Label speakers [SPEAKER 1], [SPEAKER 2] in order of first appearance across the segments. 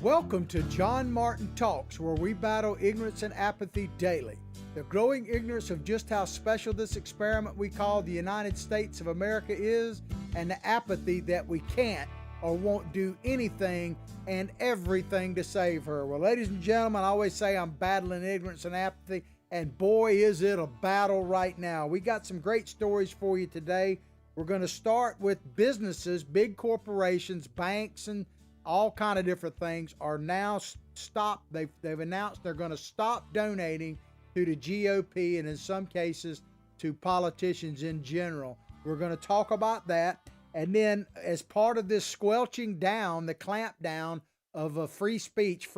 [SPEAKER 1] Welcome to John Martin Talks, where we battle ignorance and apathy daily. The growing ignorance of just how special this experiment we call the United States of America is, and the apathy that we can't or won't do anything and everything to save her. Well, ladies and gentlemen, I always say I'm battling ignorance and apathy, and boy, is it a battle right now. We got some great stories for you today. We're going to start with businesses, big corporations, banks, and all kind of different things are now stopped. They've announced they're going to stop donating to the GOP and in some cases to politicians in general. We're going to talk about that. And then as part of this squelching down, the clampdown of free speech,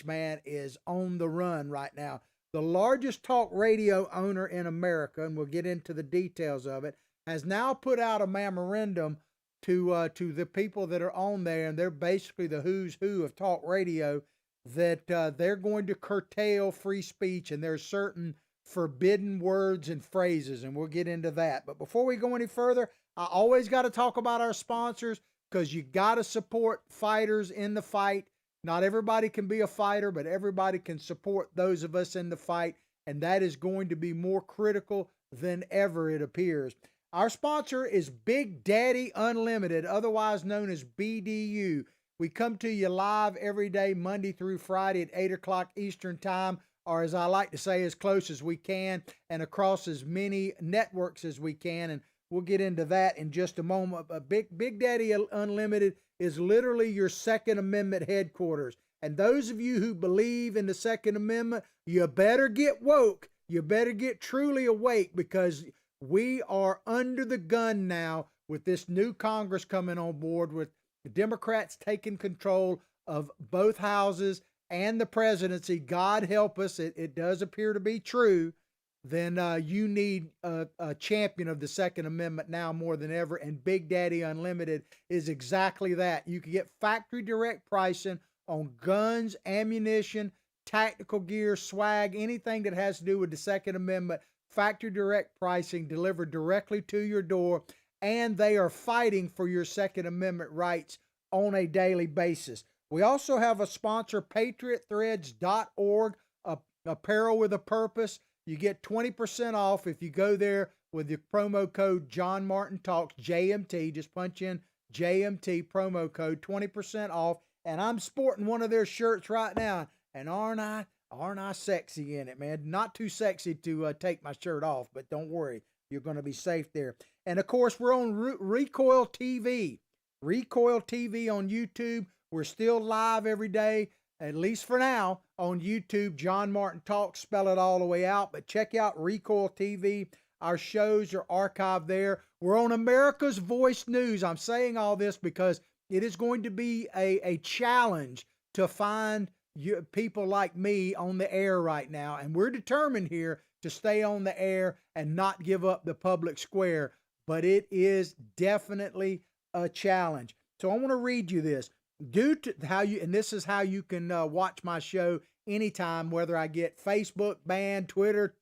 [SPEAKER 1] man, is on the run right now. The largest talk radio owner in America, and we'll get into the details of it, has now put out a memorandum to the people that are on there, and they're basically the who's who of talk radio, that they're going to curtail free speech, and there's certain forbidden words and phrases, and we'll get into that. But before we go any further, I always got to talk about our sponsors, because you got to support fighters in the fight. Not everybody can be a fighter, but everybody can support those of us in the fight, and that is going to be more critical than ever, it appears. Our sponsor is Big Daddy Unlimited, otherwise known as BDU. We come to you live every day, Monday through Friday at 8 o'clock Eastern Time, or as I like to say, as close as we can, and across as many networks as we can. And we'll get into that in just a moment. Big Daddy Unlimited is literally your Second Amendment headquarters. And those of you who believe in the Second Amendment, you better get woke. You better get truly awake, because we are under the gun now with this new Congress coming on board, with the Democrats taking control of both houses and the presidency. God help us, it does appear to be true. Then you need a champion of the Second Amendment now more than ever, and Big Daddy Unlimited is exactly that. You can get factory direct pricing on guns, ammunition, tactical gear, swag, anything that has to do with the Second Amendment. Factory direct pricing delivered directly to your door, and they are fighting for your Second Amendment rights on a daily basis. We also have a sponsor, patriotthreads.org, apparel with a purpose. You get 20% off if you go there with the promo code John Martin Talks, JMT. Just punch in JMT promo code, 20% off. And I'm sporting one of their shirts right now, and aren't I sexy in it, man? Not too sexy to take my shirt off, but don't worry, you're going to be safe there. And of course, we're on Recoil TV. Recoil TV on YouTube. We're still live every day, at least for now, on YouTube. John Martin Talks, spell it all the way out. But check out Recoil TV. Our shows are archived there. We're on America's Voice News. I'm saying all this because it is going to be a challenge to find people like me on the air right now, and we're determined here to stay on the air and not give up the public square, but it is definitely a challenge. So I want to read you this. Due to and this is how you can watch my show anytime, whether I get Facebook banned, Twitter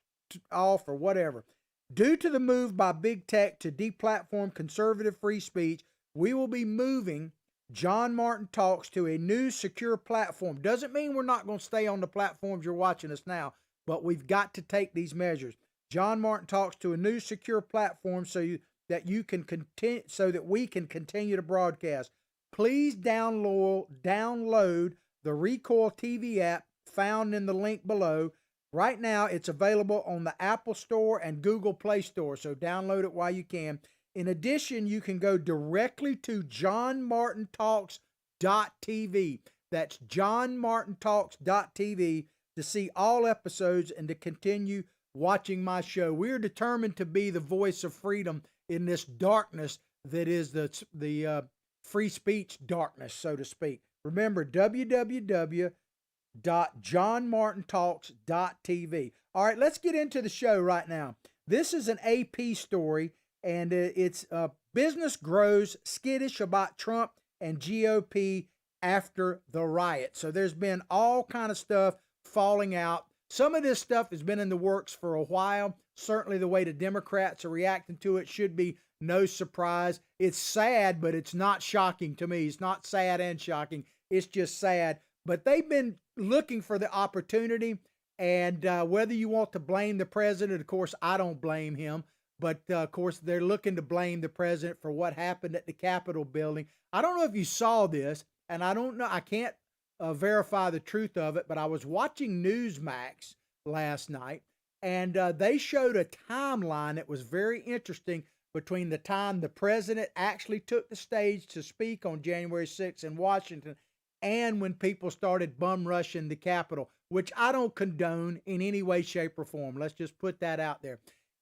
[SPEAKER 1] off, or whatever. Due to the move by big tech to deplatform conservative free speech, we will be moving John Martin Talks to a new secure platform. Doesn't mean we're not going to stay on the platforms you're watching us now, but we've got to take these measures. John Martin Talks to a new secure platform so that we can continue to broadcast. Please download the Recoil TV app found in the link below. Right now, it's available on the Apple Store and Google Play Store, so download it while you can. In addition, you can go directly to johnmartintalks.tv. That's johnmartintalks.tv to see all episodes and to continue watching my show. We're determined to be the voice of freedom in this darkness that is the free speech darkness, so to speak. Remember, www.johnmartintalks.tv. All right, let's get into the show right now. This is an AP story, and it's business grows skittish about Trump and GOP after the riot. So there's been all kind of stuff falling out. Some of this stuff has been in the works for a while. Certainly the way the Democrats are reacting to it should be no surprise. It's sad, but it's not shocking to me. It's not sad and shocking. It's just sad. But they've been looking for the opportunity. And whether you want to blame the president, of course, I don't blame him. But of course, they're looking to blame the president for what happened at the Capitol building. I don't know if you saw this, and I don't know, I can't verify the truth of it, but I was watching Newsmax last night, and they showed a timeline that was very interesting between the time the president actually took the stage to speak on January 6th in Washington and when people started bum rushing the Capitol, which I don't condone in any way, shape, or form. Let's just put that out there.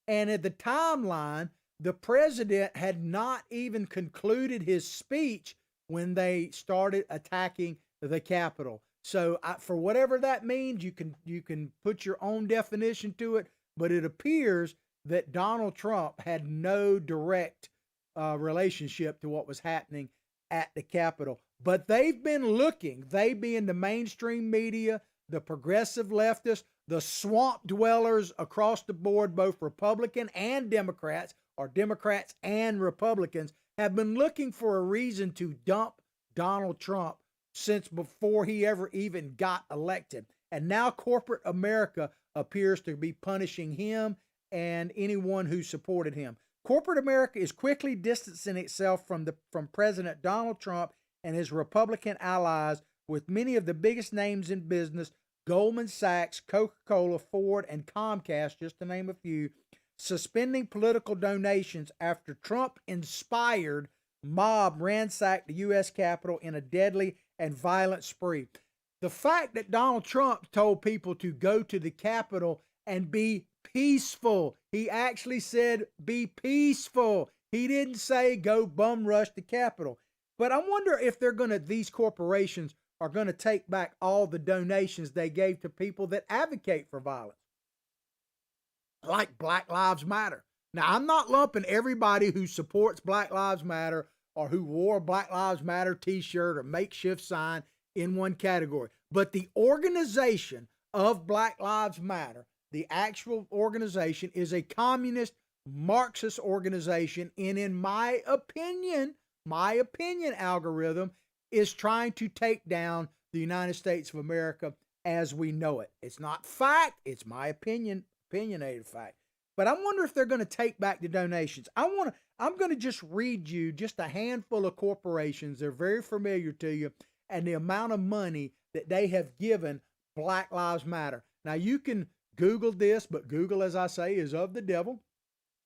[SPEAKER 1] And at the timeline, the president had not even concluded his speech when they started attacking the Capitol. So for whatever that means, you can put your own definition to it, but it appears that Donald Trump had no direct relationship to what was happening at the Capitol. But they've been looking, they being the mainstream media, the progressive leftists, the swamp dwellers across the board, both Republican and Democrats, or Democrats and Republicans, have been looking for a reason to dump Donald Trump since before he ever even got elected. And now corporate America appears to be punishing him and anyone who supported him. Corporate America is quickly distancing itself from President Donald Trump and his Republican allies, with many of the biggest names in business, Goldman Sachs, Coca-Cola, Ford, and Comcast, just to name a few, suspending political donations after Trump-inspired mob ransacked the U.S. Capitol in a deadly and violent spree. The fact that Donald Trump told people to go to the Capitol and be peaceful. He actually said be peaceful. He didn't say go bum rush the Capitol. But I wonder if these corporations are going to take back all the donations they gave to people that advocate for violence, like Black Lives Matter. Now, I'm not lumping everybody who supports Black Lives Matter or who wore a Black Lives Matter t-shirt or makeshift sign in one category. But the organization of Black Lives Matter, the actual organization, is a communist Marxist organization. And in my opinion, algorithm is trying to take down the United States of America as we know it. It's not fact. It's my opinionated fact. But I wonder if they're going to take back the donations. I'm going to just read you just a handful of corporations. They're very familiar to you, and the amount of money that they have given Black Lives Matter. Now, you can Google this, but Google, as I say, is of the devil.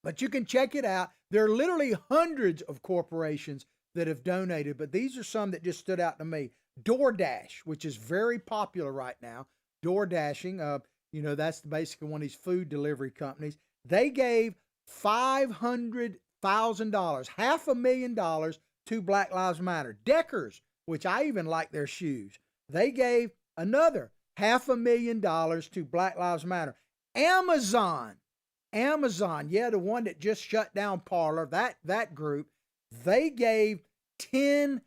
[SPEAKER 1] But you can check it out. There are literally hundreds of corporations that have donated, but these are some that just stood out to me. DoorDash, which is very popular right now. DoorDashing, that's basically one of these food delivery companies. They gave $500,000, $500,000 to Black Lives Matter. Deckers, which I even like their shoes, they gave another $500,000 to Black Lives Matter. Amazon, yeah, the one that just shut down Parler, that group, they gave 10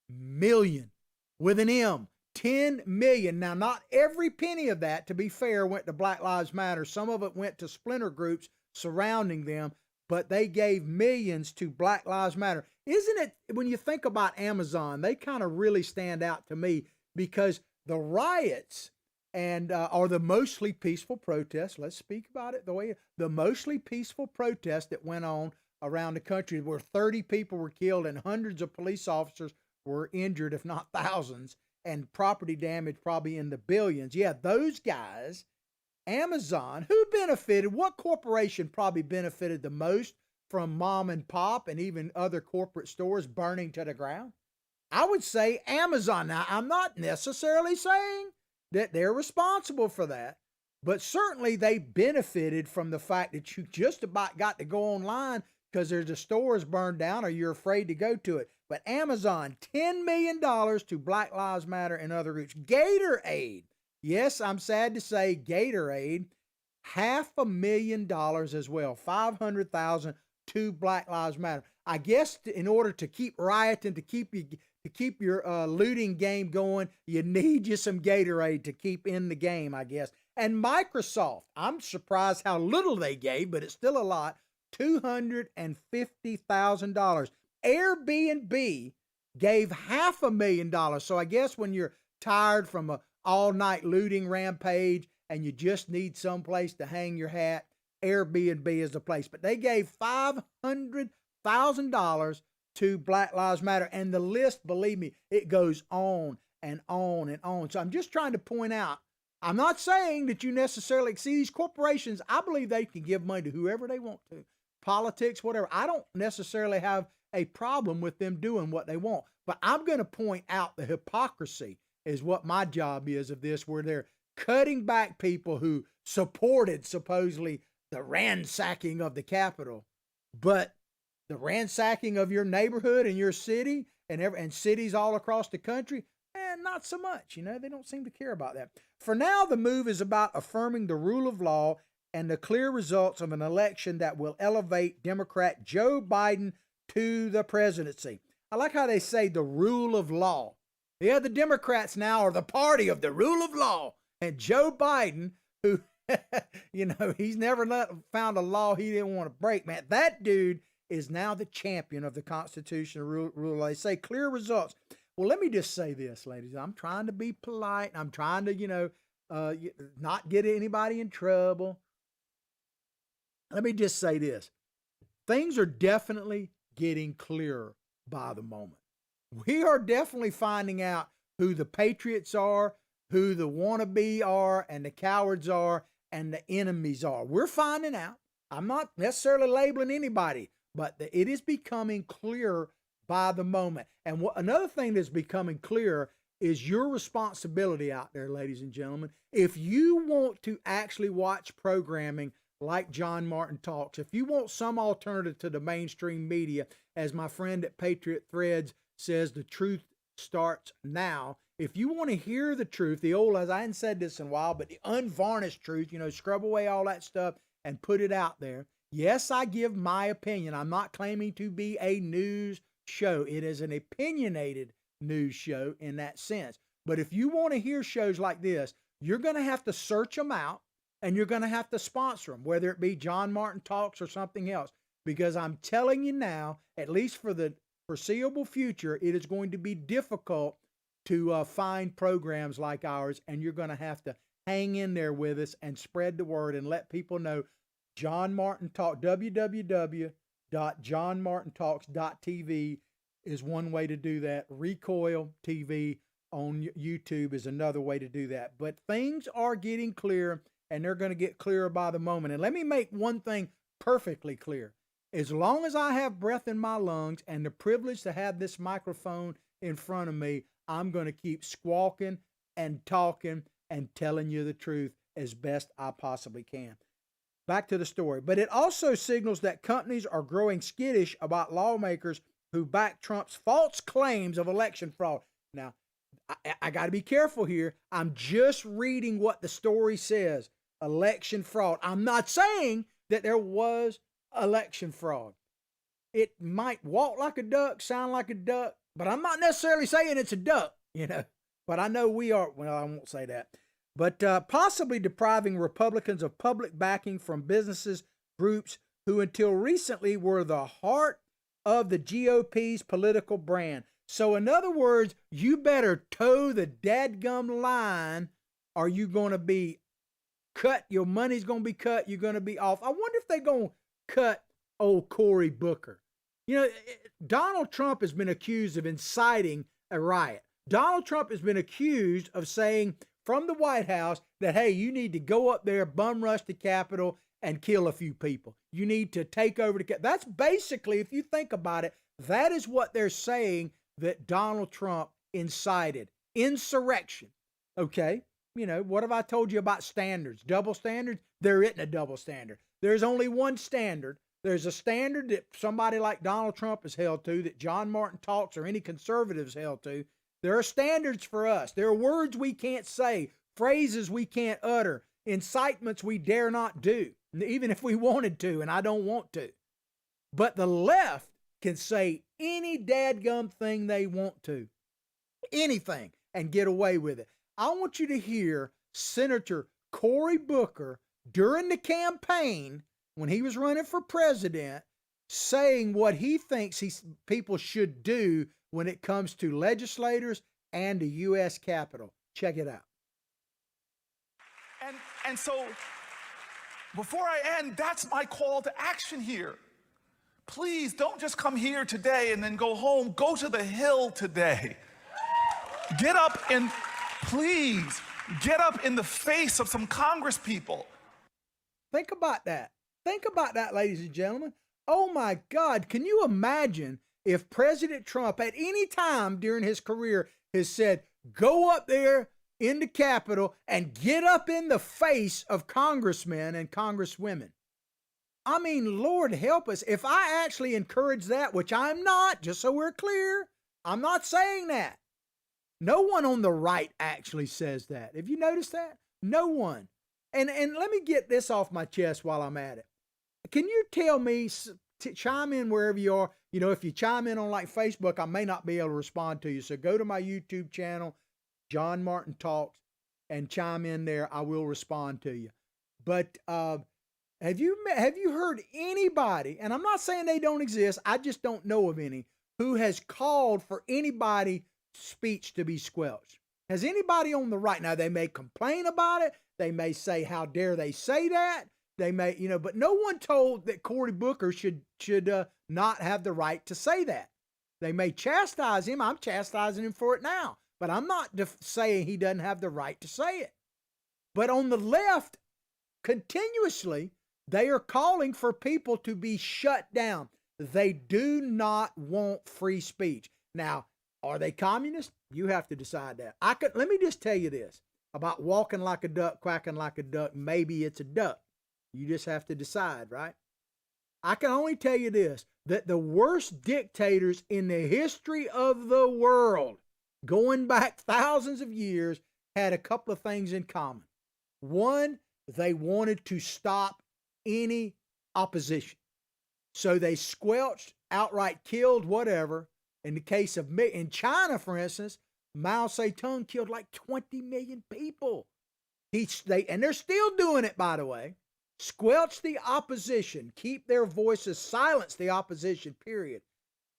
[SPEAKER 1] million with an M. 10 million. Now, not every penny of that, to be fair, went to Black Lives Matter. Some of it went to splinter groups surrounding them, but they gave millions to Black Lives Matter. Isn't it, when you think about Amazon, they kind of really stand out to me, because the riots and are the mostly peaceful protests. Let's speak about it the mostly peaceful protests that went on around the country, where 30 people were killed and hundreds of police officers were injured, if not thousands, and property damage probably in the billions. Yeah, those guys, Amazon, who benefited? What corporation probably benefited the most from mom and pop and even other corporate stores burning to the ground? I would say Amazon. Now, I'm not necessarily saying that they're responsible for that, but certainly they benefited from the fact that you just about got to go online because there's a store is burned down or you're afraid to go to it. But Amazon, $10 million to Black Lives Matter and other groups. Gatorade, yes, I'm sad to say, Gatorade, $500,000 as well, $500,000 to Black Lives Matter. I guess in order to keep rioting, to keep your looting game going, you need you some Gatorade to keep in the game, I guess. And Microsoft, I'm surprised how little they gave, but it's still a lot, $250,000. Airbnb gave $500,000. So I guess when you're tired from a all-night looting rampage and you just need someplace to hang your hat, Airbnb is the place. But they gave $500,000 to Black Lives Matter. And the list, believe me, it goes on and on and on. So I'm just trying to point out, I'm not saying that you necessarily see these corporations. I believe they can give money to whoever they want to, politics, whatever. I don't necessarily have a problem with them doing what they want, but I'm going to point out the hypocrisy is what my job is of this, where they're cutting back people who supported supposedly the ransacking of the Capitol, but the ransacking of your neighborhood and your city and cities all across the country, not so much. They don't seem to care about that. For now, the move is about affirming the rule of law and the clear results of an election that will elevate Democrat Joe Biden to the presidency. I like how they say the rule of law. Yeah, the Democrats now are the party of the rule of law. And Joe Biden, who, he's never found a law he didn't want to break, man. That dude is now the champion of the constitutional rule. They say clear results. Well, let me just say this, ladies. I'm trying to be polite. I'm trying to, not get anybody in trouble. Let me just say this. Things are definitely getting clearer by the moment. We are definitely finding out who the patriots are, who the wannabe are, and the cowards are, and the enemies are. We're finding out. I'm not necessarily labeling anybody, but it is becoming clearer by the moment. And another thing that's becoming clearer is your responsibility out there, ladies and gentlemen. If you want to actually watch programming like John Martin Talks, if you want some alternative to the mainstream media, as my friend at Patriot Threads says, the truth starts now. If you want to hear the truth, the old, as I hadn't said this in a while, but the unvarnished truth, scrub away all that stuff and put it out there. Yes, I give my opinion. I'm not claiming to be a news show. It is an opinionated news show in that sense. But if you want to hear shows like this, you're going to have to search them out and you're going to have to sponsor them, whether it be John Martin Talks or something else. Because I'm telling you now, at least for the foreseeable future, it is going to be difficult to find programs like ours, and you're going to have to hang in there with us and spread the word and let people know. John Martin Talk, www.johnmartintalks.tv is one way to do that. Recoil TV on YouTube is another way to do that. But things are getting clear, and they're going to get clearer by the moment. And let me make one thing perfectly clear. As long as I have breath in my lungs and the privilege to have this microphone in front of me, I'm going to keep squawking and talking and telling you the truth as best I possibly can. Back to the story. But it also signals that companies are growing skittish about lawmakers who back Trump's false claims of election fraud. Now, I got to be careful here. I'm just reading what the story says. Election fraud. I'm not saying that there was election fraud. It might walk like a duck, sound like a duck, but I'm not necessarily saying it's a duck, But I know we are. Well, I won't say that. But possibly depriving Republicans of public backing from businesses, groups who until recently were the heart of the GOP's political brand. So in other words, you better toe the dadgum line or you're going to be cut. Your money's going to be cut. You're going to be off. I wonder if they're going to cut old Cory Booker. Donald Trump has been accused of inciting a riot. Donald Trump has been accused of saying from the White House that, hey, you need to go up there, bum rush the Capitol, and kill a few people. You need to take over the Capitol. That's basically, if you think about it, that is what they're saying that Donald Trump incited. Insurrection. Okay? What have I told you about standards? Double standards? There isn't a double standard. There's only one standard. There's a standard that somebody like Donald Trump is held to, that John Martin Talks or any conservatives held to. There are standards for us. There are words we can't say, phrases we can't utter, incitements we dare not do, even if we wanted to, and I don't want to. But the left can say any dadgum thing they want to, anything, and get away with it. I want you to hear Senator Cory Booker during the campaign when he was running for president saying what he thinks people should do when it comes to legislators and the U.S. Capitol. Check it out.
[SPEAKER 2] And so, before I end, that's my call to action here. Please don't just come here today and then go home. Go to the Hill today. Get up and please get up in the face of some Congress people.
[SPEAKER 1] Think about that. Think about that, ladies and gentlemen. Oh my God, can you imagine if President Trump at any time during his career has said, go up there in the Capitol and get up in the face of congressmen and congresswomen? I mean, Lord help us. If I actually encourage that, which I'm not, just so we're clear, I'm not saying that. No one on the right actually says that. Have you noticed that? No one. And let me get this off my chest while I'm at it. Can you tell me, chime in wherever you are. You know, if you chime in on like Facebook, I may not be able to respond to you. So go to my YouTube channel, John Martin Talks, and chime in there. I will respond to you. But have you heard anybody, and I'm not saying they don't exist, I just don't know of any, who has called for anybody's speech to be squelched? Has anybody on the right, now they may complain about it, they may say, how dare they say that? They may, you know, but no one told that Cory Booker should not have the right to say that. They may chastise him. I'm chastising him for it now, but I'm not saying he doesn't have the right to say it. But on the left, continuously, they are calling for people to be shut down. They do not want free speech. Now, are they communists? You have to decide that. Let me just tell you this about walking like a duck, quacking like a duck. Maybe it's a duck. You just have to decide, right? I can only tell you this, that the worst dictators in the history of the world, going back thousands of years, had a couple of things in common. One, they wanted to stop any opposition. So they squelched, outright killed, whatever. In the case of, in China, for instance, Mao Zedong killed like 20 million people. And they're still doing it, by the way. Squelch the opposition, keep their voices, silence the opposition, period.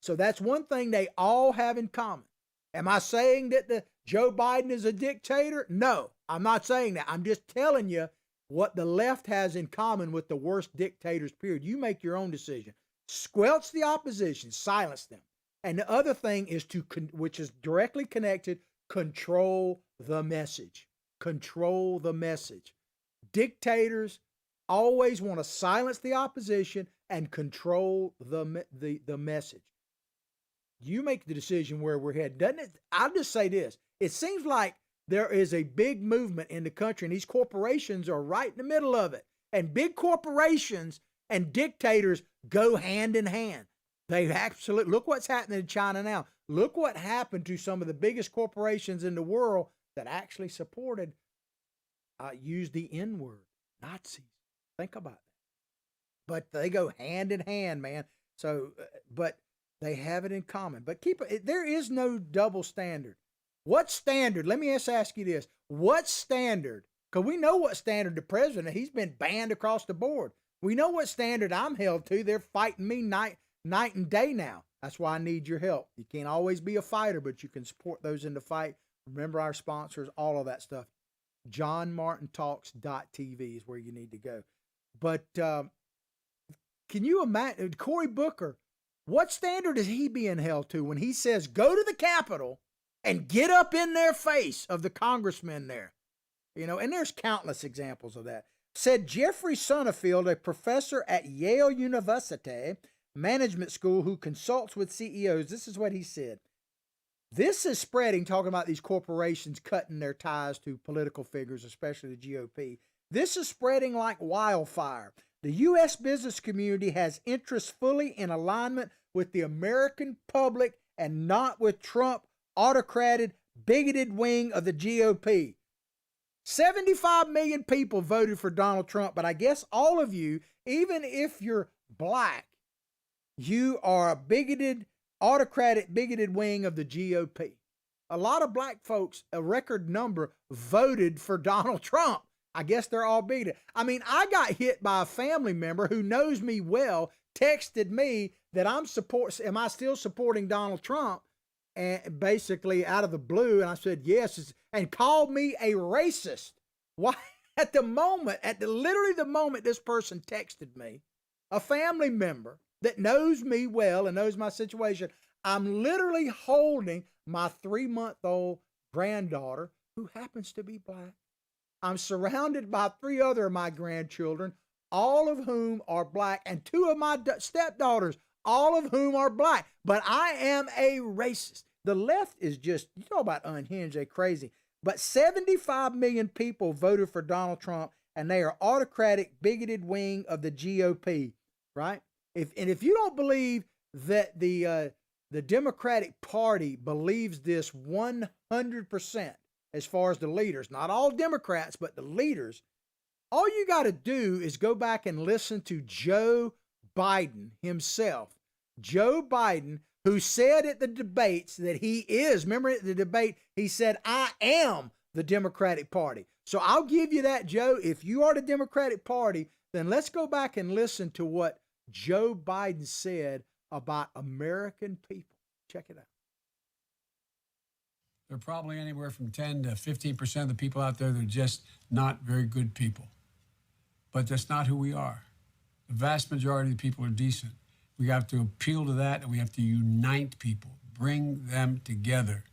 [SPEAKER 1] So that's one thing they all have in common. Am I saying that Joe Biden is a dictator? No, I'm not saying that. I'm just telling you what the left has in common with the worst dictators, period. You make your own decision. Squelch the opposition, silence them. And the other thing is which is directly connected, control the message. Control the message. Dictators always want to silence the opposition and control the message. You make the decision where we're headed, doesn't it? I'll just say this. It seems like there is a big movement in the country, and these corporations are right in the middle of it. And big corporations and dictators go hand in hand. They absolutely, look what's happening in China now. Look what happened to some of the biggest corporations in the world that actually supported, used the N-word, Nazis. Think about that. But they go hand in hand, man. So, but they have it in common. But there is no double standard. What standard? Let me ask you this. What standard? Because we know what standard the president, he's been banned across the board. We know what standard I'm held to. They're fighting me night and day now. That's why I need your help. You can't always be a fighter, but you can support those in the fight. Remember our sponsors, all of that stuff. JohnMartinTalks.tv is where you need to go. But can you imagine, Cory Booker, what standard is he being held to when he says, go to the Capitol and get up in their face of the congressmen there? You know, and there's countless examples of that. Said Jeffrey Sonnenfeld, a professor at Yale University Management School who consults with CEOs. This is what he said. This is spreading, talking about these corporations cutting their ties to political figures, especially the GOP. This is spreading like wildfire. The U.S. business community has interests fully in alignment with the American public and not with Trump, autocratic, bigoted wing of the GOP. 75 million people voted for Donald Trump, but I guess all of you, even if you're black, you are a bigoted, autocratic, bigoted wing of the GOP. A lot of black folks, a record number, voted for Donald Trump. I guess they're all bigoted. I mean, I got hit by a family member who knows me well, texted me that am I still supporting Donald Trump? and basically out of the blue. And I said, yes, and called me a racist. Why? At the moment, literally the moment this person texted me, a family member that knows me well and knows my situation, I'm literally holding my 3-month-old granddaughter who happens to be black. I'm surrounded by 3 other of my grandchildren, all of whom are black, and 2 of my stepdaughters, all of whom are black. But I am a racist. The left is just, you talk about unhinged, they're crazy. But 75 million people voted for Donald Trump, and they are autocratic, bigoted wing of the GOP, right? If you don't believe that the Democratic Party believes this 100%, as far as the leaders, not all Democrats, but the leaders, all you got to do is go back and listen to Joe Biden himself. Joe Biden, who said at the debates that he is, remember at the debate, he said, I am the Democratic Party. So I'll give you that, Joe. If you are the Democratic Party, then let's go back and listen to what Joe Biden said about American people. Check it out.
[SPEAKER 3] There are probably anywhere from 10 to 15% of the people out there that are just not very good people. But that's not who we are. The vast majority of the people are decent. We have to appeal to that, and we have to unite people, bring them together.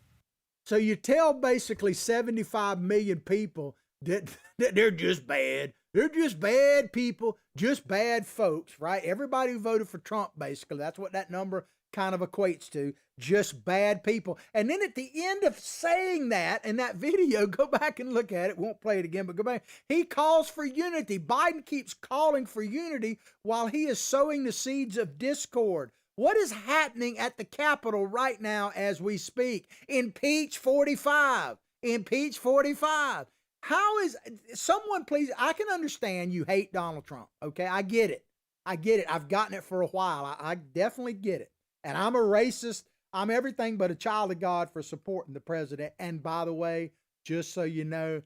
[SPEAKER 1] So you tell basically 75 million people that they're just bad. They're just bad people, just bad folks, right? Everybody who voted for Trump, basically, that's what that number kind of equates to, just bad people. And then at the end of saying that in that video, go back and look at it. Won't play it again, but go back. He calls for unity. Biden keeps calling for unity while he is sowing the seeds of discord. What is happening at the Capitol right now as we speak? Impeach 45. Impeach 45. How is someone, please, I can understand you hate Donald Trump. Okay, I get it. I get it. I've gotten it for a while. I definitely get it. And I'm a racist. I'm everything but a child of God for supporting the president. And by the way, just so you know,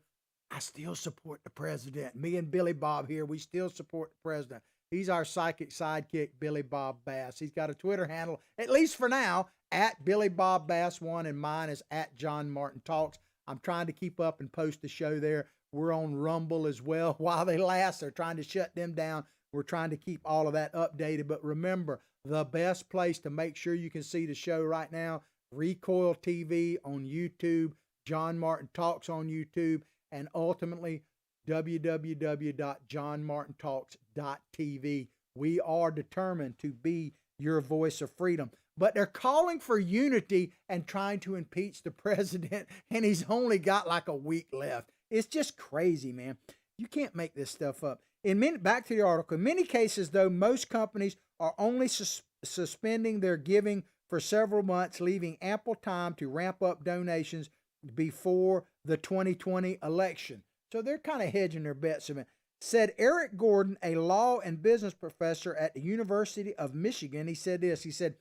[SPEAKER 1] I still support the president. Me and Billy Bob here, we still support the president. He's our psychic sidekick, Billy Bob Bass. He's got a Twitter handle, at least for now, at Billy Bob Bass 1, and mine is at John Martin Talks. I'm trying to keep up and post the show there. We're on Rumble as well. While they last, they're trying to shut them down. We're trying to keep all of that updated. But remember, the best place to make sure you can see the show right now, Recoil TV on YouTube, John Martin Talks on YouTube, and ultimately www.johnmartintalks.tv. We are determined to be your voice of freedom. But they're calling for unity and trying to impeach the president, and he's only got like a week left. It's just crazy, man. You can't make this stuff up. Back to the article. In many cases, though, most companies are only suspending their giving for several months, leaving ample time to ramp up donations before the 2020 election. So they're kind of hedging their bets. Said Eric Gordon, a law and business professor at the University of Michigan. He said this. He said,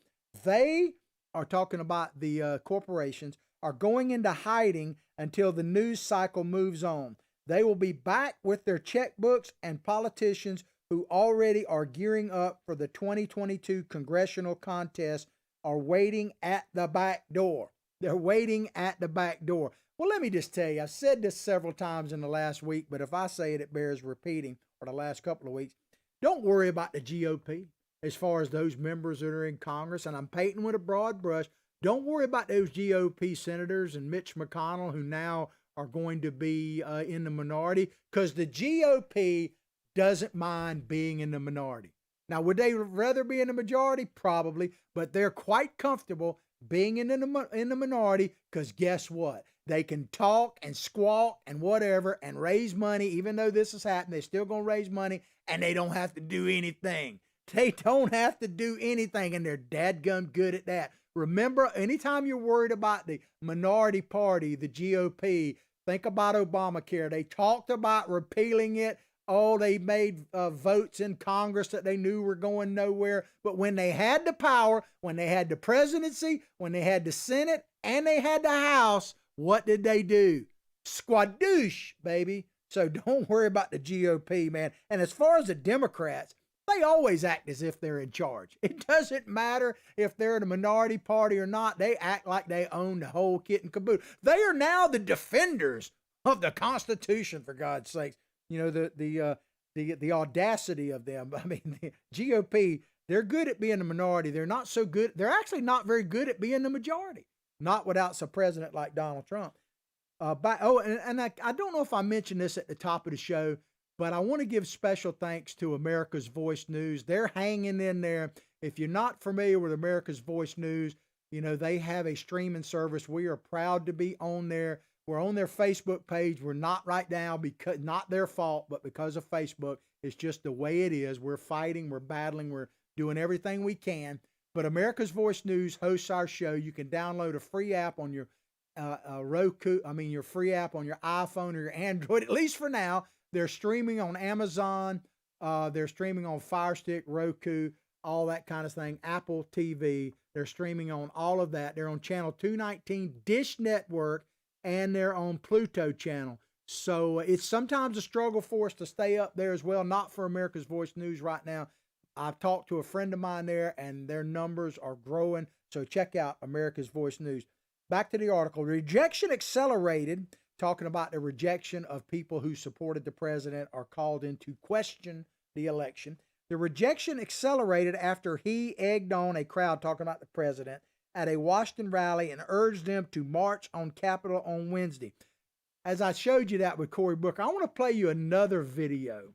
[SPEAKER 1] they are talking about the corporations are going into hiding until the news cycle moves on. They will be back with their checkbooks, and politicians who already are gearing up for the 2022 congressional contest are waiting at the back door. They're waiting at the back door. Well, let me just tell you, I've said this several times in the last week, but if I say it, it bears repeating, or the last couple of weeks. Don't worry about the GOP as far as those members that are in Congress, and I'm painting with a broad brush. Don't worry about those GOP senators and Mitch McConnell who now are going to be in the minority, because the GOP doesn't mind being in the minority. Now, would they rather be in the majority? Probably, but they're quite comfortable being in the minority, because guess what? They can talk and squawk and whatever and raise money. Even though this has happened, they're still going to raise money, and they don't have to do anything. They don't have to do anything, and they're dadgum good at that. Remember, anytime you're worried about the minority party, the GOP, think about Obamacare. They talked about repealing it. Oh, they made votes in Congress that they knew were going nowhere. But when they had the power, when they had the presidency, when they had the Senate, and they had the House, what did they do? Squadoosh, baby. So don't worry about the GOP, man. And as far as the Democrats, they always act as if they're in charge. It doesn't matter if they're in a minority party or not. They act like they own the whole kit and caboodle. They are now the defenders of the Constitution, for God's sakes. You know, the audacity of them. I mean, the GOP, they're good at being the minority. They're not so good. They're actually not very good at being the majority. Not without some president like Donald Trump. I don't know if I mentioned this at the top of the show, but I want to give special thanks to America's Voice News. They're hanging in there. If you're not familiar with America's Voice News, you know, they have a streaming service. We are proud to be on there. We're on their Facebook page. We're not right now because not their fault, but because of Facebook. It's just the way it is. We're fighting, we're battling, we're doing everything we can. But America's Voice News hosts our show. You can download a free app on your your free app on your iPhone or your Android, at least for now. They're streaming on Amazon. They're streaming on Fire Stick, Roku, all that kind of thing, Apple TV. They're streaming on all of that. They're on channel 219, Dish Network, and they're on Pluto channel. So it's sometimes a struggle for us to stay up there as well, not for America's Voice News right now. I've talked to a friend of mine there, and their numbers are growing. So check out America's Voice News. Back to the article. Rejection accelerated, talking about the rejection of people who supported the president or called into question the election. The rejection accelerated after he egged on a crowd, talking about the president, at a Washington rally and urged them to march on Capitol on Wednesday. As I showed you that with Cory Booker, I want to play you another video.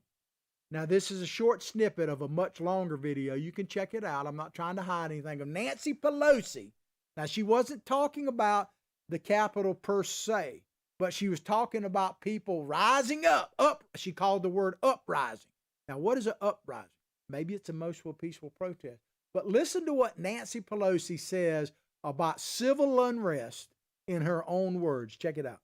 [SPEAKER 1] Now, this is a short snippet of a much longer video. You can check it out. I'm not trying to hide anything. Of Nancy Pelosi. Now, she wasn't talking about the Capitol per se, but she was talking about people rising up. She called the word uprising. Now, what is an uprising? Maybe it's a most peaceful protest. But listen to what Nancy Pelosi says about civil unrest in her own words. Check it out.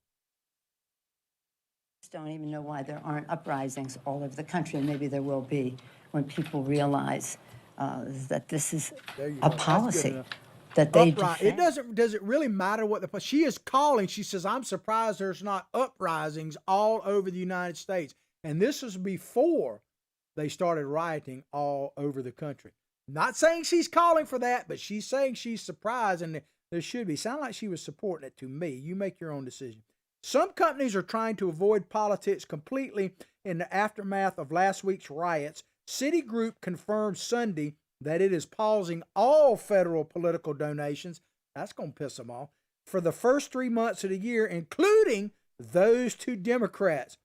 [SPEAKER 4] Don't even know why there aren't uprisings all over the country, and maybe there will be when people realize that this is a policy that they defend.
[SPEAKER 1] Does it really matter what she is calling? She says, I'm surprised there's not uprisings all over the United States. And this was before they started rioting all over the country. Not saying she's calling for that, but she's saying she's surprised, and there should be. Sound like she was supporting it to me. You make your own decision. Some companies are trying to avoid politics completely in the aftermath of last week's riots. Citigroup confirmed Sunday that it is pausing all federal political donations. That's going to piss them off. For the first 3 months of the year, including those to Democrats.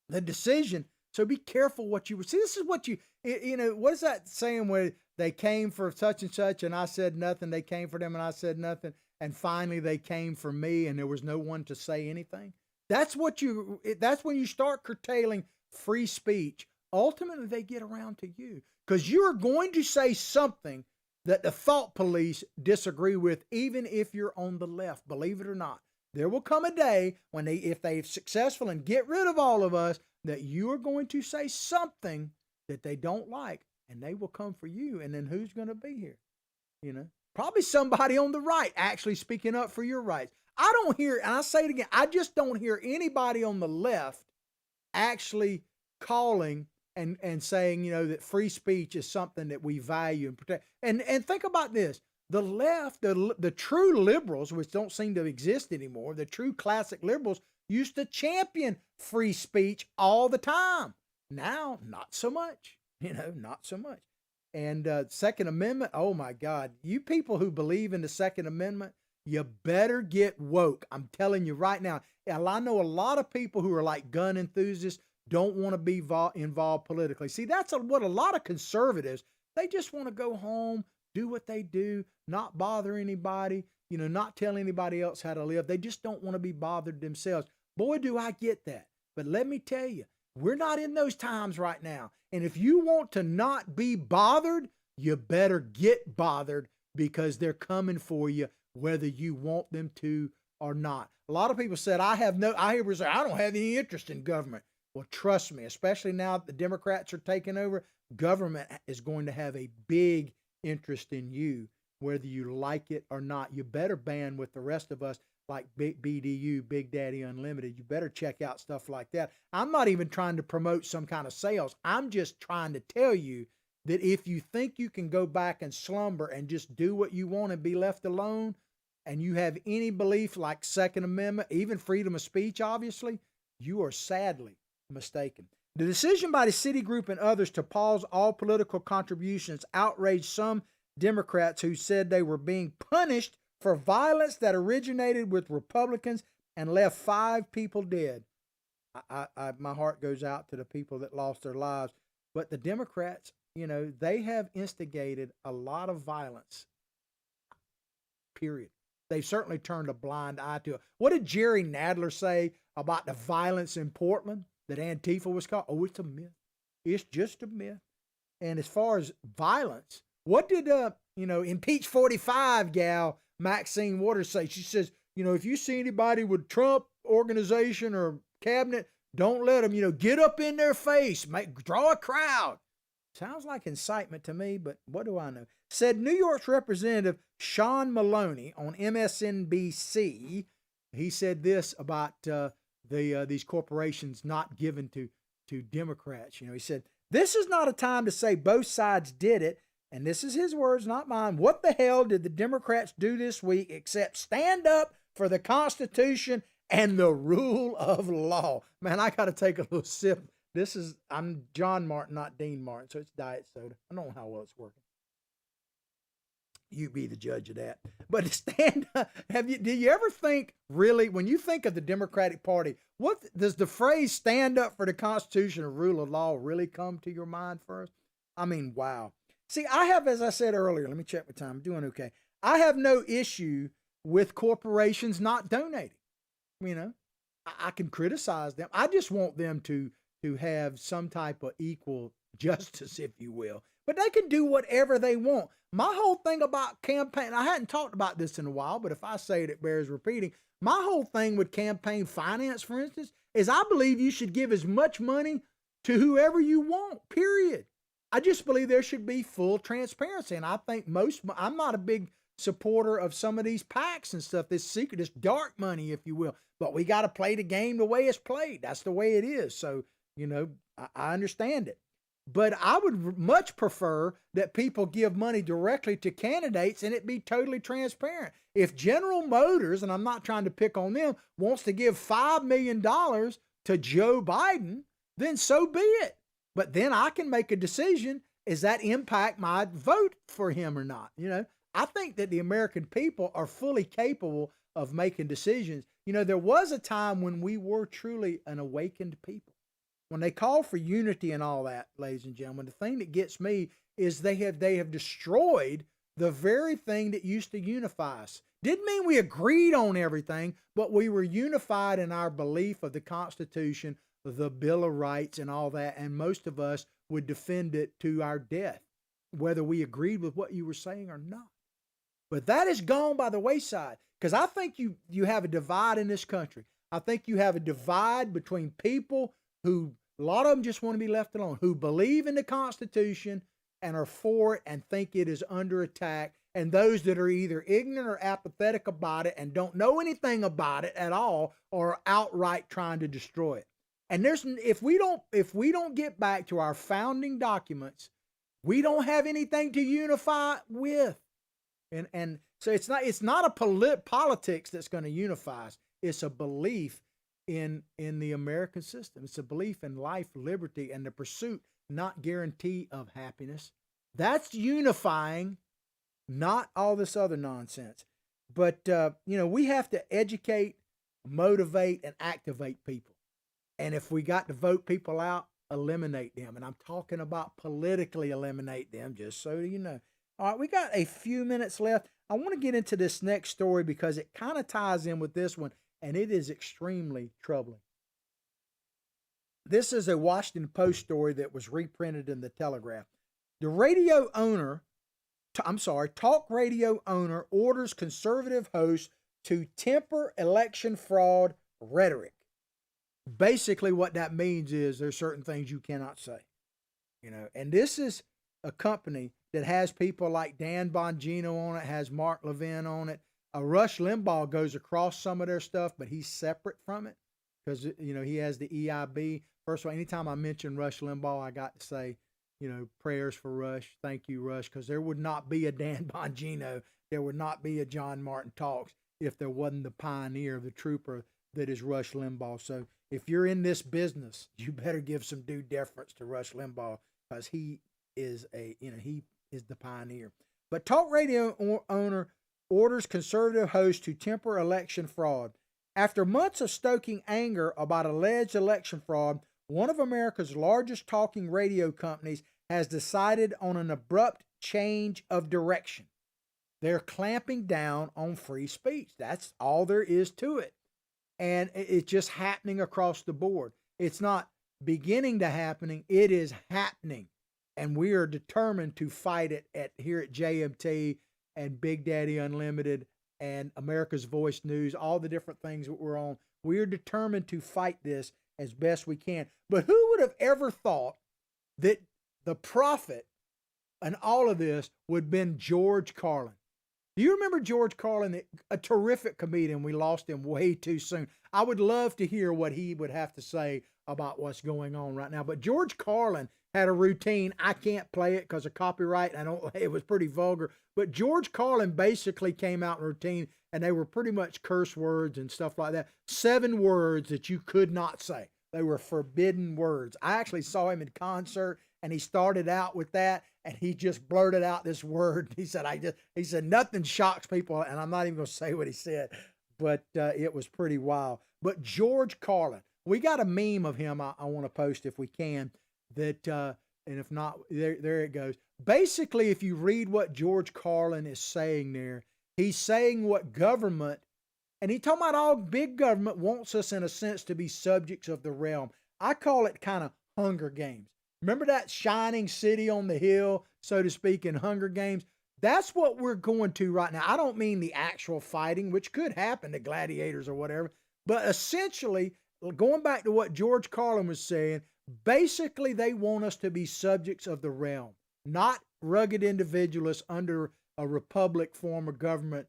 [SPEAKER 1] The decision, so be careful what you see. This is what what is that saying where they came for such and such and I said nothing, they came for them and I said nothing, and finally they came for me and there was no one to say anything? That's when you start curtailing free speech. Ultimately, they get around to you because you're going to say something that the thought police disagree with, even if you're on the left. Believe it or not, there will come a day when if they're successful and get rid of all of us, that you are going to say something that they don't like, and they will come for you. And then who's going to be here? Probably somebody on the right actually speaking up for your rights. I don't hear, and I say it again, I just don't hear anybody on the left actually calling and saying, that free speech is something that we value and protect. And think about this. The left, the true liberals, which don't seem to exist anymore, the true classic liberals used to champion free speech all the time. Now, not so much, not so much. And Second Amendment, oh my God, you people who believe in the Second Amendment, you better get woke. I'm telling you right now. I know a lot of people who are like gun enthusiasts don't want to be involved politically. See, that's what a lot of conservatives, they just want to go home, do what they do, not bother anybody, not tell anybody else how to live. They just don't want to be bothered themselves. Boy, do I get that. But let me tell you, we're not in those times right now. And if you want to not be bothered, you better get bothered, because they're coming for you, whether you want them to or not. A lot of people said, I hear people say, I don't have any interest in government. Well, trust me, especially now that the Democrats are taking over, government is going to have a big interest in you, whether you like it or not. You better band with the rest of us, like BDU, Big Daddy Unlimited. You better check out stuff like that. I'm not even trying to promote some kind of sales. I'm just trying to tell you that if you think you can go back and slumber and just do what you want and be left alone, and you have any belief like Second Amendment, even freedom of speech, obviously, you are sadly mistaken. The decision by the Citigroup and others to pause all political contributions outraged some Democrats who said they were being punished for violence that originated with Republicans and left 5 people dead. My heart goes out to the people that lost their lives. But the Democrats, they have instigated a lot of violence, period. They've certainly turned a blind eye to it. What did Jerry Nadler say about the violence in Portland that Antifa was called? Oh, it's a myth. It's just a myth. And as far as violence, what did, Impeach 45 gal Maxine Waters say? She says, if you see anybody with Trump organization or cabinet, don't let them, get up in their face, draw a crowd. Sounds like incitement to me, but what do I know? Said New York's Representative Sean Maloney on MSNBC. He said this about these corporations not given to Democrats. He said, this is not a time to say both sides did it. And this is his words, not mine. What the hell did the Democrats do this week except stand up for the Constitution and the rule of law? Man, I got to take a little sip. I'm John Martin, not Dean Martin, so it's diet soda. I don't know how well it's working. You be the judge of that. But stand up. Do you ever think, really, when you think of the Democratic Party, what does the phrase stand up for the Constitution and rule of law really come to your mind first? I mean, wow. See, I have, as I said earlier, let me check my time. I'm doing okay. I have no issue with corporations not donating. I can criticize them. I just want them to have some type of equal justice, if you will. But they can do whatever they want. My whole thing about campaign, I hadn't talked about this in a while, but if I say it, it bears repeating. My whole thing with campaign finance, for instance, is I believe you should give as much money to whoever you want, period. I just believe there should be full transparency. And I think I'm not a big supporter of some of these PACs and stuff, this secret, this dark money, if you will. But we got to play the game the way it's played. That's the way it is. So, I understand it. But I would much prefer that people give money directly to candidates and it be totally transparent. If General Motors, and I'm not trying to pick on them, wants to give $5 million to Joe Biden, then so be it. But then I can make a decision, does that impact my vote for him or not? I think that the American people are fully capable of making decisions. There was a time when we were truly an awakened people. When they call for unity and all that, ladies and gentlemen, the thing that gets me is they have destroyed the very thing that used to unify us. Didn't mean we agreed on everything, but we were unified in our belief of the Constitution, the Bill of Rights and all that, and most of us would defend it to our death, whether we agreed with what you were saying or not. But that is gone by the wayside, because I think you have a divide in this country. I think you have a divide between people who, a lot of them just want to be left alone, who believe in the Constitution and are for it and think it is under attack, and those that are either ignorant or apathetic about it and don't know anything about it at all, or are outright trying to destroy it. And if we don't get back to our founding documents, we don't have anything to unify with. And so it's not a politics that's going to unify us. It's a belief in the American system. It's a belief in life, liberty, and the pursuit, not guarantee, of happiness. That's unifying, not all this other nonsense. But we have to educate, motivate, and activate people. And if we got to vote people out, eliminate them. And I'm talking about politically eliminate them, just so you know. All right, we got a few minutes left. I want to get into this next story because it kind of ties in with this one, and it is extremely troubling. This is a Washington Post story that was reprinted in the Telegraph. The talk radio owner orders conservative hosts to temper election fraud rhetoric. Basically what that means is there's certain things you cannot say, and this is a company that has people like Dan Bongino on it, has Mark Levin on it. Rush Limbaugh goes across some of their stuff, but he's separate from it because, he has the EIB. First of all, anytime I mention Rush Limbaugh, I got to say, prayers for Rush. Thank you, Rush, because there would not be a Dan Bongino, there would not be a John Martin Talks if there wasn't the pioneer, the trooper that is Rush Limbaugh. So if you're in this business, you better give some due deference to Rush Limbaugh, because he is he is the pioneer. But talk radio owner orders conservative host to temper election fraud. After months of stoking anger about alleged election fraud, one of America's largest talking radio companies has decided on an abrupt change of direction. They're clamping down on free speech. That's all there is to it. And it's just happening across the board. It's not beginning to happening, it is happening. And we are determined to fight it here at JMT and Big Daddy Unlimited and America's Voice News, all the different things that we're on. We are determined to fight this as best we can. But who would have ever thought that the prophet and all of this would have been George Carlin? Do you remember George Carlin, a terrific comedian? We lost him way too soon. I would love to hear what he would have to say about what's going on right now. But George Carlin had a routine. I can't play it because of copyright. It was pretty vulgar. But George Carlin basically came out in routine, and they were pretty much curse words and stuff like that. 7 words that you could not say. They were forbidden words. I actually saw him in concert, and he started out with that, and he just blurted out this word. He said, nothing shocks people, and I'm not even going to say what he said, but it was pretty wild. But George Carlin, we got a meme of him I want to post if we can, that, and if not, there it goes. Basically, if you read what George Carlin is saying there, he's saying what government, and he's talking about all big government wants us in a sense to be subjects of the realm. I call it kind of Hunger Games. Remember that shining city on the hill, so to speak, in Hunger Games? That's what we're going to right now. I don't mean the actual fighting, which could happen to gladiators or whatever, but essentially, going back to what George Carlin was saying, basically they want us to be subjects of the realm, not rugged individualists under a republic form of government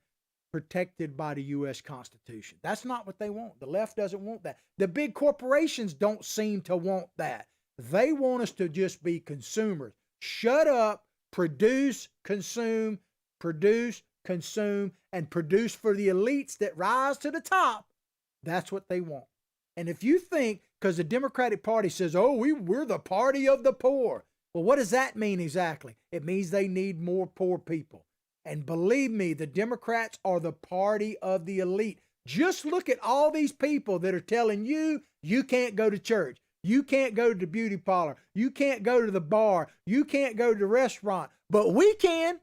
[SPEAKER 1] protected by the U.S. Constitution. That's not what they want. The left doesn't want that. The big corporations don't seem to want that. They want us to just be consumers. Shut up, produce, consume, and produce for the elites that rise to the top. That's what they want. And if you think, because the Democratic Party says, oh, we're the party of the poor. Well, what does that mean exactly? It means they need more poor people. And believe me, the Democrats are the party of the elite. Just look at all these people that are telling you, you can't go to church. You can't go to the beauty parlor. You can't go to the bar. You can't go to the restaurant. But we can.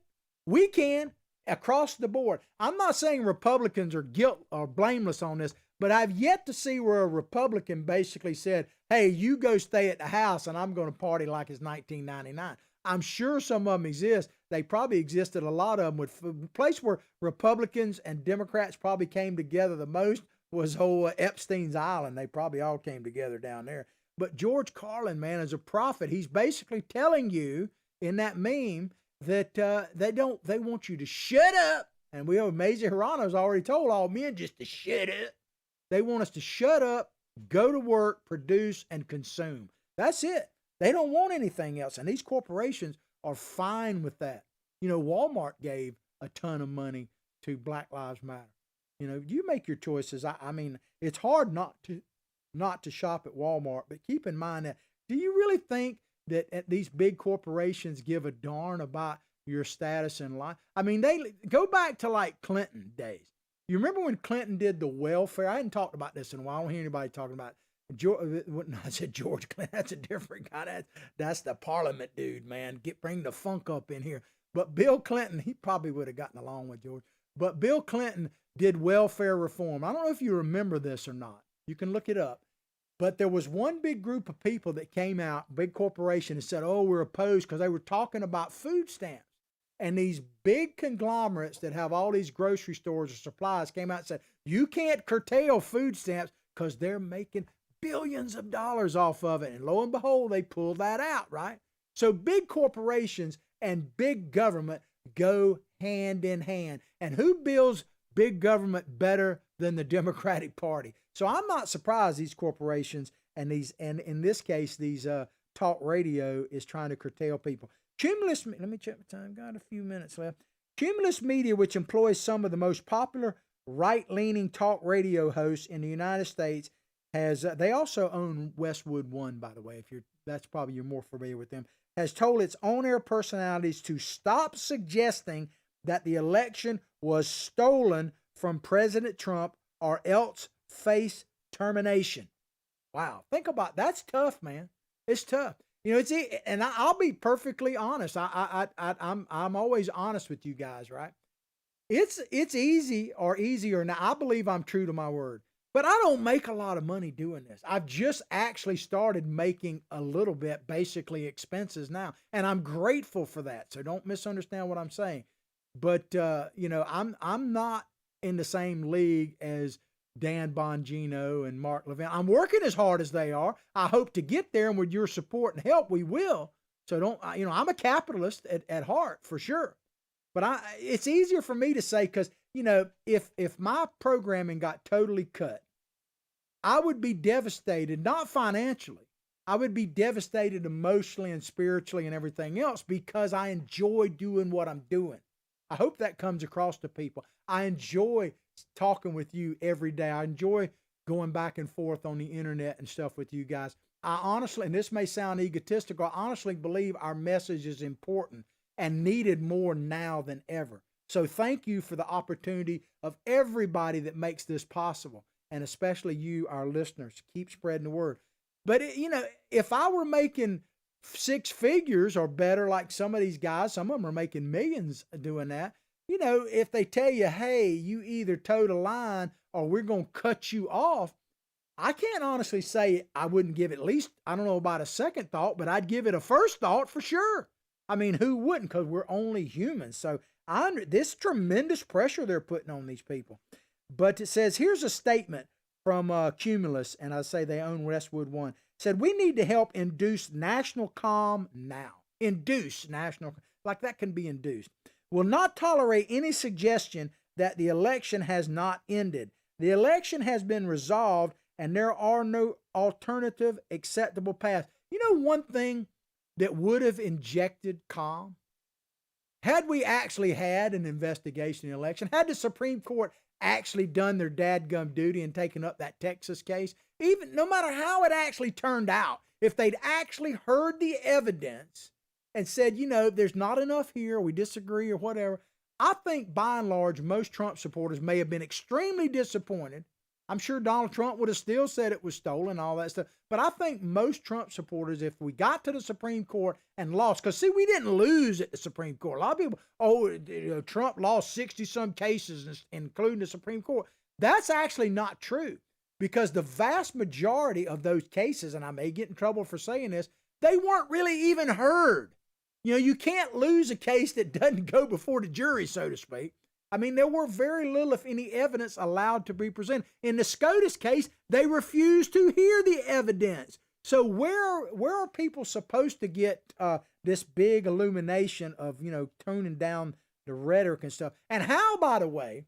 [SPEAKER 1] We can across the board. I'm not saying Republicans are blameless on this, but I've yet to see where a Republican basically said, hey, you go stay at the house and I'm going to party like it's 1999. I'm sure some of them exist. They probably existed, a lot of them. The place where Republicans and Democrats probably came together the most was whole Epstein's Island. They probably all came together down there. But George Carlin, man, is a prophet. He's basically telling you in that meme that they want you to shut up. And we know Mazie Hirano's already told all men just to shut up. They want us to shut up, go to work, produce, and consume. That's it. They don't want anything else. And these corporations are fine with that. Walmart gave a ton of money to Black Lives Matter. You make your choices. I mean, it's hard not to shop at Walmart, but keep in mind that, do you really think that these big corporations give a darn about your status in life? I mean, they go back to like Clinton days. You remember when Clinton did the welfare? I hadn't talked about this in a while. I don't hear anybody talking about it. I said George Clinton. That's a different guy. That's the Parliament dude, man. Bring the funk up in here. But Bill Clinton, he probably would have gotten along with George. But Bill Clinton did welfare reform. I don't know if you remember this or not. You can look it up. But there was one big group of people that came out, big corporation, and said, oh, we're opposed, because they were talking about food stamps. And these big conglomerates that have all these grocery stores or supplies came out and said, you can't curtail food stamps because they're making billions of dollars off of it. And lo and behold, they pulled that out, right? So big corporations and big government go hand in hand. And who builds big government better than the Democratic Party? So I'm not surprised these corporations and in this case, these talk radio is trying to curtail people. Cumulus, let me check my time. Got a few minutes left. Cumulus Media, which employs some of the most popular right-leaning talk radio hosts in the United States, has they also own Westwood One, by the way. That's probably you're more familiar with them. Has told its on-air personalities to stop suggesting that the election was stolen from President Trump or else face termination. Wow, think about that's tough, man. It's tough. You know, and I'll be perfectly honest. I'm always honest with you guys, right? It's easy or easier now. I believe I'm true to my word, but I don't make a lot of money doing this. I've just actually started making a little bit, basically expenses now, and I'm grateful for that. So don't misunderstand what I'm saying. But you know, I'm not in the same league as Dan Bongino and Mark Levin. I'm working as hard as they are. I hope to get there, and with your support and help, we will. So don't, you know, I'm a capitalist at heart for sure. But it's easier for me to say because, you know, if my programming got totally cut, I would be devastated, not financially. I would be devastated emotionally and spiritually and everything else because I enjoy doing what I'm doing. I hope that comes across to people. I enjoy talking with you every day. I enjoy going back and forth on the internet and stuff with you guys. I honestly, and this may sound egotistical, I honestly believe our message is important and needed more now than ever. So thank you for the opportunity of everybody that makes this possible, and especially you, our listeners. Keep spreading the word. But, you know, if I were making six figures or better, like some of these guys, some of them are making millions doing that. You know, if they tell you, hey, you either toe the line or we're going to cut you off, I can't honestly say I wouldn't give at least, I don't know about a second thought, but I'd give it a first thought for sure. I mean, who wouldn't? Because we're only humans. So this tremendous pressure they're putting on these people. But it says, here's a statement from Cumulus, and I say they own Westwood One. Said, we need to help induce national calm now. Induce national, like that can be induced. Will not tolerate any suggestion that the election has not ended. The election has been resolved, and there are no alternative acceptable paths. You know, one thing that would have injected calm, had we actually had an investigation in the election, had the Supreme Court actually done their dadgum duty and taken up that Texas case, even no matter how it actually turned out, if they'd actually heard the evidence and said, you know, there's not enough here, we disagree or whatever, I think by and large, most Trump supporters may have been extremely disappointed. I'm sure Donald Trump would have still said it was stolen, all that stuff. But I think most Trump supporters, if we got to the Supreme Court and lost, because see, we didn't lose at the Supreme Court. A lot of people, Trump lost 60-some cases, including the Supreme Court. That's actually not true, because the vast majority of those cases, and I may get in trouble for saying this, they weren't really even heard. You know, you can't lose a case that doesn't go before the jury, so to speak. I mean, there were very little, if any, evidence allowed to be presented. In the SCOTUS case, they refused to hear the evidence. So where are people supposed to get this big illumination of, you know, toning down the rhetoric and stuff? And how, by the way,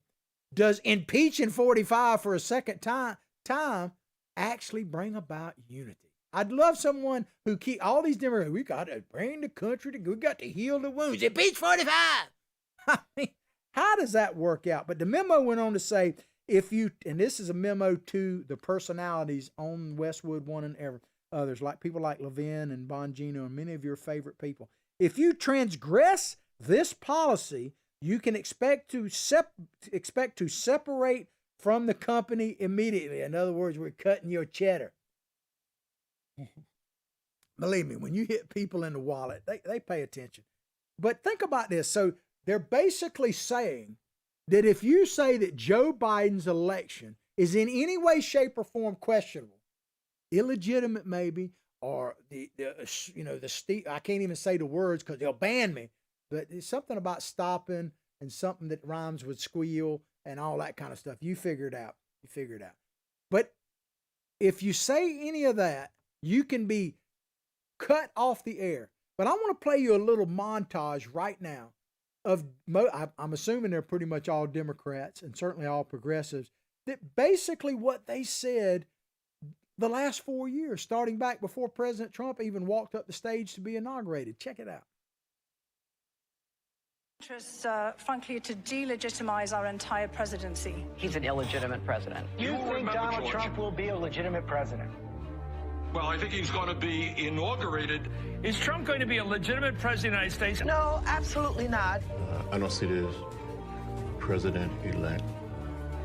[SPEAKER 1] does impeaching 45 for a second time actually bring about unity? I'd love someone who keep all these Democrats. We got to bring the country we got to heal the wounds. Impeach 45. I mean, how does that work out? But the memo went on to say, and this is a memo to the personalities on Westwood One and others, like people like Levin and Bongino and many of your favorite people. If you transgress this policy, you can expect to separate from the company immediately. In other words, we're cutting your cheddar. Believe me, when you hit people in the wallet, they pay attention. But think about this. So they're basically saying that if you say that Joe Biden's election is in any way, shape, or form questionable, illegitimate maybe, or I can't even say the words because they'll ban me, but it's something about stopping and something that rhymes with squeal and all that kind of stuff. You figure it out. But if you say any of that, you can be cut off the air. But I want to play you a little montage right now of, I'm assuming they're pretty much all Democrats and certainly all progressives, that basically what they said the last 4 years, starting back before President Trump even walked up the stage to be inaugurated. Check it out.
[SPEAKER 5] Interests, frankly, to delegitimize our entire presidency.
[SPEAKER 6] He's an illegitimate president.
[SPEAKER 7] You think Donald Trump will be a legitimate president?
[SPEAKER 8] Well, I think he's going to be inaugurated.
[SPEAKER 9] Is Trump going to be a legitimate president of the United States?
[SPEAKER 6] No, absolutely not.
[SPEAKER 10] I don't see this president-elect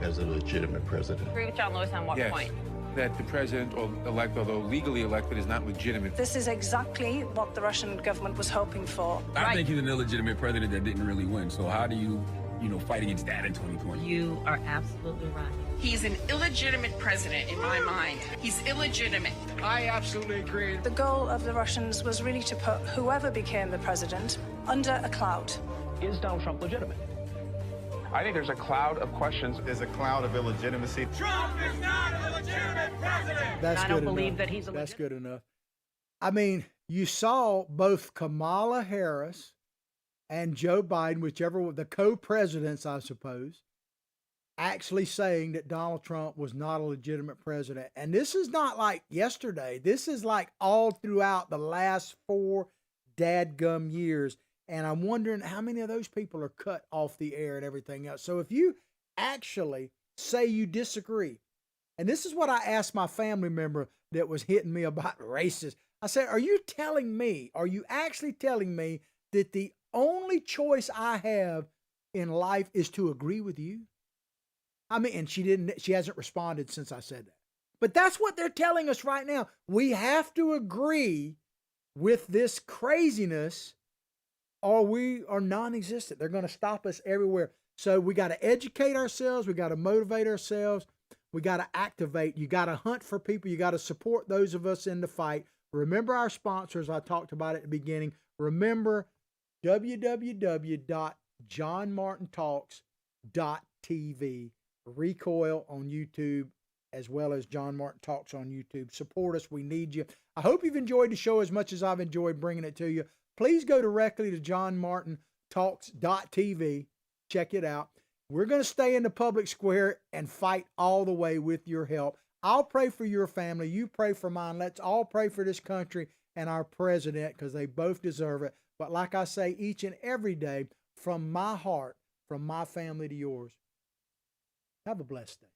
[SPEAKER 10] as a legitimate president.
[SPEAKER 11] I agree with John Lewis on what point?
[SPEAKER 12] That the president-elect, although legally elected, is not legitimate.
[SPEAKER 5] This is exactly what the Russian government was hoping for.
[SPEAKER 13] I think he's an illegitimate president that didn't really win. So how do you fight against that in 2020?
[SPEAKER 11] You are absolutely right.
[SPEAKER 14] He's an illegitimate president in my mind. He's illegitimate.
[SPEAKER 9] I absolutely agree.
[SPEAKER 5] The goal of the Russians was really to put whoever became the president under a cloud.
[SPEAKER 7] Is Donald Trump legitimate?
[SPEAKER 12] I think there's a cloud of questions.
[SPEAKER 2] There's a cloud of illegitimacy.
[SPEAKER 9] Trump is not a legitimate president.
[SPEAKER 1] That's
[SPEAKER 6] I
[SPEAKER 1] good
[SPEAKER 6] don't believe
[SPEAKER 1] enough.
[SPEAKER 6] that he's a
[SPEAKER 1] That's
[SPEAKER 6] legitimate.
[SPEAKER 1] good enough. I mean, you saw both Kamala Harris and Joe Biden, whichever the co-presidents, I suppose, actually saying that Donald Trump was not a legitimate president. And this is not like yesterday. This is like all throughout the last 4 dadgum years. And I'm wondering how many of those people are cut off the air and everything else. So if you actually say you disagree, and this is what I asked my family member that was hitting me about racist. I said, are you actually telling me that the only choice I have in life is to agree with you? I mean, and she hasn't responded since I said that. But that's what they're telling us right now. We have to agree with this craziness or we are non-existent. They're going to stop us everywhere. So we got to educate ourselves. We got to motivate ourselves. We got to activate. You got to hunt for people. You got to support those of us in the fight. Remember our sponsors. I talked about at the beginning. Remember www.johnmartintalks.tv. Recoil on YouTube, as well as John Martin Talks on YouTube. Support us. We need you. I hope you've enjoyed the show as much as I've enjoyed bringing it to you. Please go directly to johnmartintalks.tv. Check it out. We're going to stay in the public square and fight all the way with your help. I'll pray for your family. You pray for mine. Let's all pray for this country and our president because they both deserve it. But like I say, each and every day, from my heart, from my family to yours, have a blessed day.